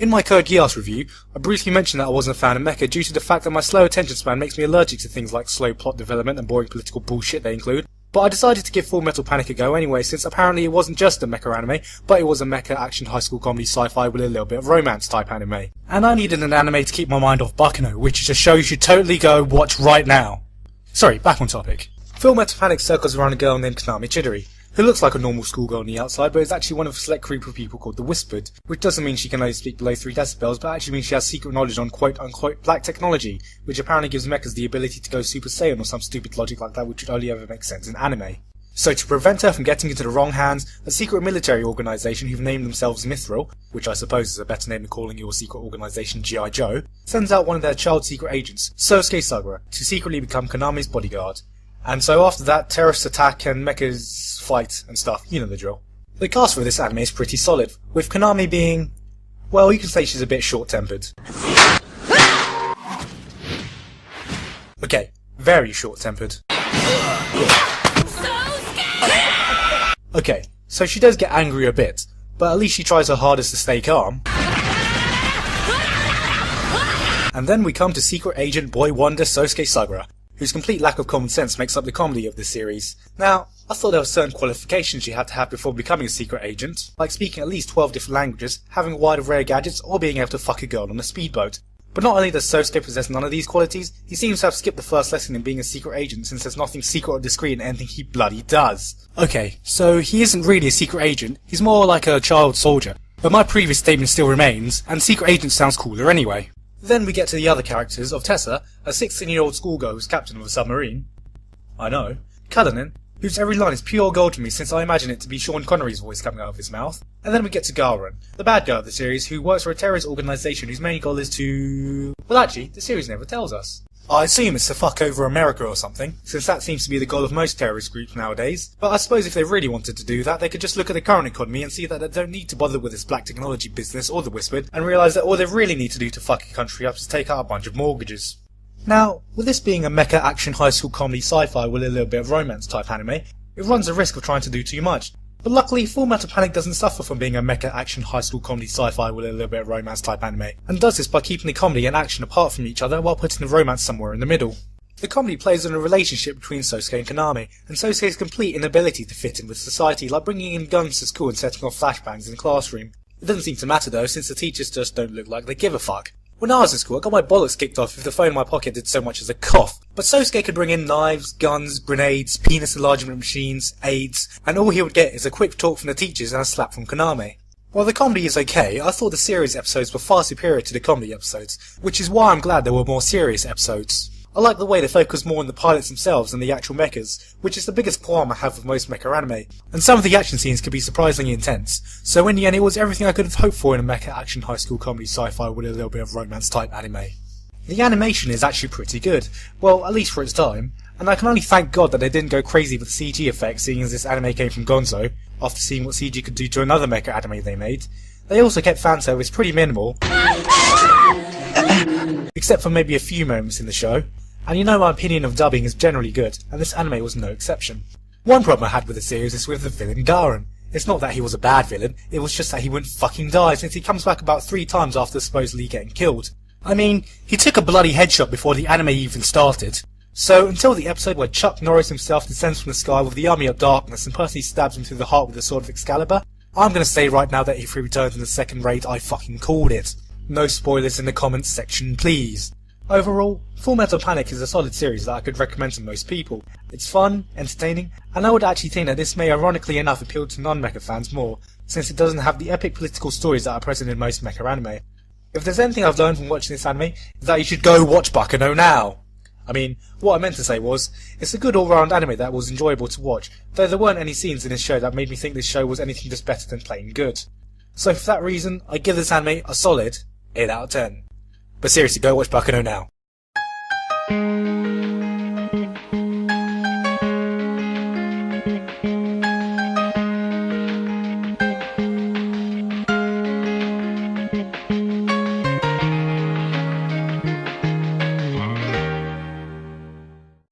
In my Code Geass review, I briefly mentioned that I wasn't a fan of mecha due to the fact that my slow attention span makes me allergic to things like slow plot development and boring political bullshit they include. But I decided to give Full Metal Panic a go anyway, since apparently it wasn't just a mecha anime, but it was a mecha action high school comedy sci-fi with a little bit of romance type anime. And I needed an anime to keep my mind off Baccano, which is a show you should totally go watch right now. Sorry, back on topic. Full Metal Panic circles around a girl named Konami Chidori, who looks like a normal schoolgirl on the outside, but is actually one of a select group of people called the Whispered, which doesn't mean she can only speak below 3 decibels, but actually means she has secret knowledge on quote-unquote black technology, which apparently gives mechas the ability to go Super Saiyan or some stupid logic like that which would only ever make sense in anime. So to prevent her from getting into the wrong hands, a secret military organisation who've named themselves Mithril, which I suppose is a better name than calling your secret organisation G.I. Joe, sends out one of their child secret agents, Sosuke Sagura, to secretly become Konami's bodyguard. And so after that, terrorists attack and mechas fight and stuff, you know the drill. The cast for this anime is pretty solid, with Konami being, well, you can say she's a bit short-tempered. Okay, very short-tempered. Okay, so she does get angry a bit, but at least she tries her hardest to stay calm. And then we come to secret agent boy wonder Sosuke Sagura, whose complete lack of common sense makes up the comedy of this series. Now, I thought there were certain qualifications you had to have before becoming a secret agent, like speaking at least 12 different languages, having a wide array of gadgets, or being able to fuck a girl on a speedboat. But not only does Sosuke possess none of these qualities, he seems to have skipped the first lesson in being a secret agent since there's nothing secret or discreet in anything he bloody does. Okay, so he isn't really a secret agent, he's more like a child soldier. But my previous statement still remains, and secret agent sounds cooler anyway. Then we get to the other characters of Tessa, a 16-year-old schoolgirl who's captain of a submarine. I know. Cullinan, whose every line is pure gold to me since I imagine it to be Sean Connery's voice coming out of his mouth. And then we get to Garan, the bad guy of the series who works for a terrorist organisation whose main goal is to... Well actually, the series never tells us. I assume it's to fuck over America or something, since that seems to be the goal of most terrorist groups nowadays. But I suppose if they really wanted to do that, they could just look at the current economy and see that they don't need to bother with this black technology business or the Whispered, and realise that all they really need to do to fuck a country up is take out a bunch of mortgages. Now, with this being a mecha action high school comedy sci-fi with a little bit of romance type anime, it runs the risk of trying to do too much. But luckily, Full Metal Panic doesn't suffer from being a mecha action high school comedy sci-fi with a little bit of romance type anime, and does this by keeping the comedy and action apart from each other while putting the romance somewhere in the middle. The comedy plays on a relationship between Sosuke and Konami, and Sosuke's complete inability to fit in with society, like bringing in guns to school and setting off flashbangs in the classroom. It doesn't seem to matter though, since the teachers just don't look like they give a fuck. When I was in school, I got my bollocks kicked off if the phone in my pocket did so much as a cough. But Sosuke could bring in knives, guns, grenades, penis enlargement machines, AIDS, and all he would get is a quick talk from the teachers and a slap from Konami. While the comedy is okay, I thought the series episodes were far superior to the comedy episodes, which is why I'm glad there were more serious episodes. I like the way they focus more on the pilots themselves than the actual mechas, which is the biggest qualm I have with most mecha anime. And some of the action scenes could be surprisingly intense, so in the end it was everything I could have hoped for in a mecha action high school comedy sci-fi with a little bit of romance type anime. The animation is actually pretty good, well at least for its time, and I can only thank God that they didn't go crazy with CG effects seeing as this anime came from Gonzo, after seeing what CG could do to another mecha anime they made. They also kept fanservice pretty minimal, except for maybe a few moments in the show. And you know my opinion of dubbing is generally good, and this anime was no exception. One problem I had with the series is with the villain Garan. It's not that he was a bad villain, it was just that he wouldn't fucking die since he comes back about 3 times after supposedly getting killed. I mean, he took a bloody headshot before the anime even started. So until the episode where Chuck Norris himself descends from the sky with the army of darkness and personally stabs him through the heart with the sword of Excalibur, I'm gonna say right now that if he returns in the second raid, I fucking called it. No spoilers in the comments section, please. Overall, Full Metal Panic is a solid series that I could recommend to most people. It's fun, entertaining, and I would actually think that this may ironically enough appeal to non-mecha fans more, since it doesn't have the epic political stories that are present in most mecha anime. If there's anything I've learned from watching this anime, it's that you should go watch Baccano now! I mean, what I meant to say was, it's a good all-round anime that was enjoyable to watch, though there weren't any scenes in this show that made me think this show was anything just better than plain good. So for that reason, I give this anime a solid 8 out of 10. But seriously, go watch Baccano now.